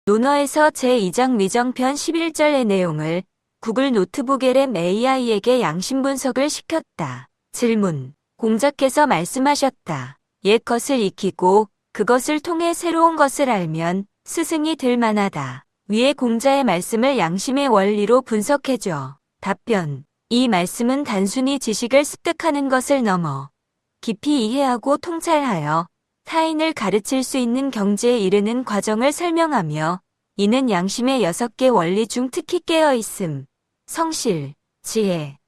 논어에서 제2장 위정편 11절의 내용을 구글 노트북 LM AI에게 양심 분석을 시켰다. 질문. 공자께서 말씀하셨다. 옛 것을 익히고 그것을 통해 새로운 것을 알면 스승이 될 만하다. 위에 공자의 말씀을 양심의 원리로 분석해줘. 답변. 이 말씀은 단순히 지식을 습득하는 것을 넘어 깊이 이해하고 통찰하여 타인을 가르칠 수 있는 경지에 이르는 과정을 설명하며 이는 양심의 6개 원리 중 특히 깨어있음, 성실, 지혜,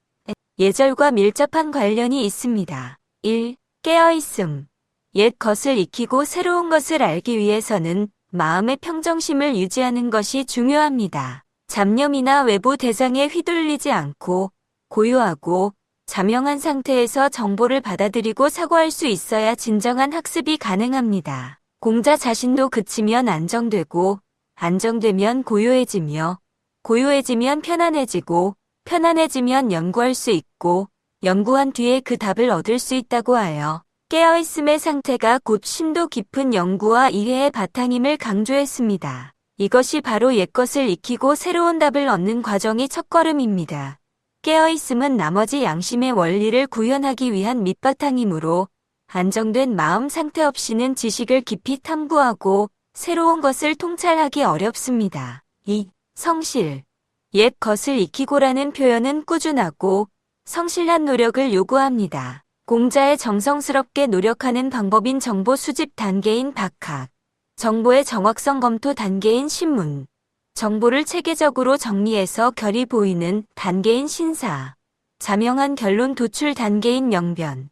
예절과 밀접한 관련이 있습니다. 1. 깨어있음. 옛 것을 익히고 새로운 것을 알기 위해서는 마음의 평정심을 유지하는 것이 중요합니다. 잡념이나 외부 대상에 휘둘리지 않고 고요하고 자명한 상태에서 정보를 받아들이고 사고할 수 있어야 진정한 학습이 가능합니다. 공자 자신도 그치면 안정되고 안정되면 고요해지며 고요해지면 편안해지고 편안해지면 연구할 수 있고 연구한 뒤에 그 답을 얻을 수 있다고 하여 깨어있음의 상태가 곧 심도 깊은 연구와 이해의 바탕임을 강조했습니다. 이것이 바로 옛것을 익히고 새로운 답을 얻는 과정의 첫걸음입니다. 깨어있음은 나머지 양심의 원리를 구현하기 위한 밑바탕이므로 안정된 마음 상태 없이는 지식을 깊이 탐구하고 새로운 것을 통찰하기 어렵습니다. 2. 성실. 옛 것을 익히고라는 표현은 꾸준하고 성실한 노력을 요구합니다. 공자의 정성스럽게 노력하는 방법인 정보 수집 단계인 박학, 정보의 정확성 검토 단계인 신문, 정보를 체계적으로 정리해서 결이 보이는 단계인 신사, 자명한 결론 도출 단계인 명변,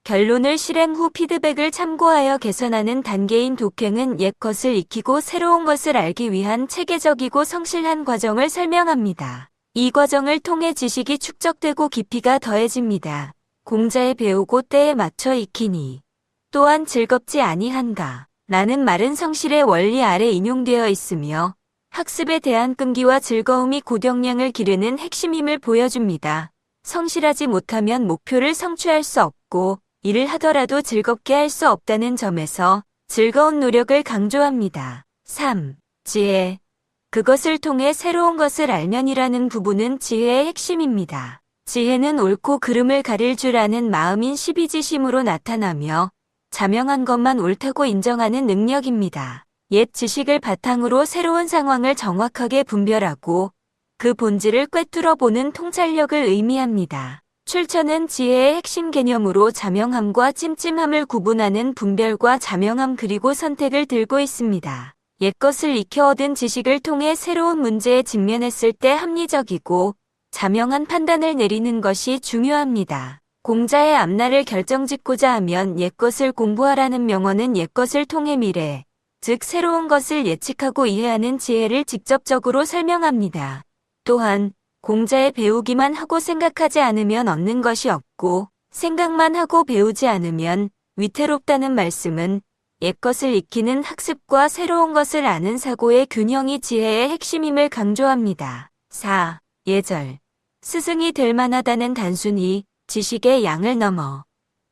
결론을 실행 후 피드백을 참고하여 개선하는 단계인 독행은 옛 것을 익히고 새로운 것을 알기 위한 체계적이고 성실한 과정을 설명합니다. 이 과정을 통해 지식이 축적되고 깊이가 더해집니다. 공자의 배우고 때에 맞춰 익히니 또한 즐겁지 아니한가 라는 말은 성실의 원리 아래 인용되어 있으며 학습에 대한 끈기와 즐거움이 고령량을 기르는 핵심임을 보여줍니다. 성실하지 못하면 목표를 성취할 수 없고 일을 하더라도 즐겁게 할 수 없다는 점에서 즐거운 노력을 강조합니다. 3. 지혜. 그것을 통해 새로운 것을 알면이라는 부분은 지혜의 핵심입니다. 지혜는 옳고 그름을 가릴 줄 아는 마음인 시비지심으로 나타나며 자명한 것만 옳다고 인정하는 능력입니다. 옛 지식을 바탕으로 새로운 상황을 정확하게 분별하고 그 본질을 꿰뚫어 보는 통찰력을 의미합니다. 출처는 지혜의 핵심 개념으로 자명함과 찜찜함을 구분하는 분별과 자명함 그리고 선택을 들고 있습니다. 옛것을 익혀 얻은 지식을 통해 새로운 문제에 직면했을 때 합리적이고 자명한 판단을 내리는 것이 중요합니다. 공자의 앞날을 결정짓고자 하면 옛것을 공부하라는 명언은 옛것을 통해 미래, 즉 새로운 것을 예측하고 이해하는 지혜를 직접적으로 설명합니다. 또한 공자의 배우기만 하고 생각하지 않으면 얻는 것이 없고 생각만 하고 배우지 않으면 위태롭다는 말씀은 옛것을 익히는 학습과 새로운 것을 아는 사고의 균형이 지혜의 핵심임을 강조합니다. 4. 예절. 스승이 될 만하다는 단순히 지식의 양을 넘어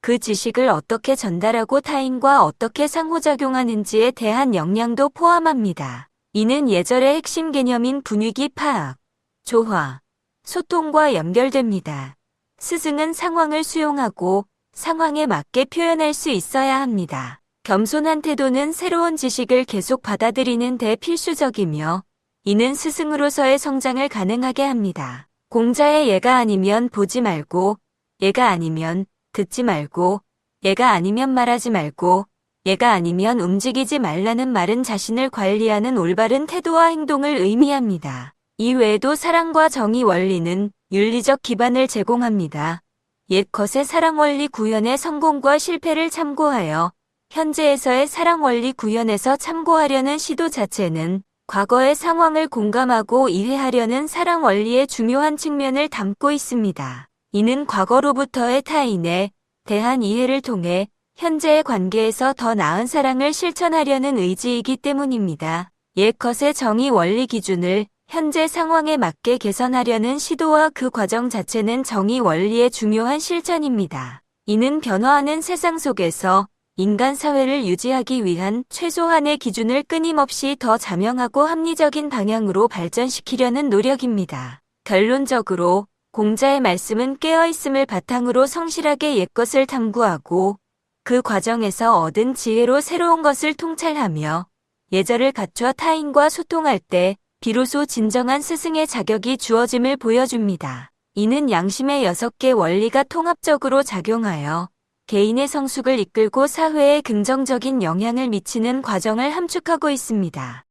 그 지식을 어떻게 전달하고 타인과 어떻게 상호작용하는지에 대한 역량도 포함합니다. 이는 예절의 핵심 개념인 분위기 파악, 조화, 소통과 연결됩니다. 스승은 상황을 수용하고 상황에 맞게 표현할 수 있어야 합니다. 겸손한 태도는 새로운 지식을 계속 받아들이는 데 필수적이며 이는 스승으로서의 성장을 가능하게 합니다. 공자의 얘가 아니면 보지 말고 얘가 아니면 듣지 말고 얘가 아니면 말하지 말고 얘가 아니면 움직이지 말라는 말은 자신을 관리하는 올바른 태도와 행동을 의미합니다. 이외에도 사랑과 정의 원리는 윤리적 기반을 제공합니다. 옛것의 사랑 원리 구현의 성공과 실패를 참고하여 현재에서의 사랑 원리 구현에서 참고하려는 시도 자체는 과거의 상황을 공감하고 이해하려는 사랑 원리의 중요한 측면을 담고 있습니다. 이는 과거로부터의 타인에 대한 이해를 통해 현재의 관계에서 더 나은 사랑을 실천하려는 의지이기 때문입니다. 옛것의 정의 원리 기준을 현재 상황에 맞게 개선하려는 시도와 그 과정 자체는 정의 원리의 중요한 실천입니다. 이는 변화하는 세상 속에서 인간 사회를 유지하기 위한 최소한의 기준을 끊임없이 더 자명하고 합리적인 방향으로 발전시키려는 노력입니다. 결론적으로 공자의 말씀은 깨어있음을 바탕으로 성실하게 옛것을 탐구하고 그 과정에서 얻은 지혜로 새로운 것을 통찰하며 예절을 갖춰 타인과 소통할 때 비로소 진정한 스승의 자격이 주어짐을 보여줍니다. 이는 양심의 6개 원리가 통합적으로 작용하여 개인의 성숙을 이끌고 사회에 긍정적인 영향을 미치는 과정을 함축하고 있습니다.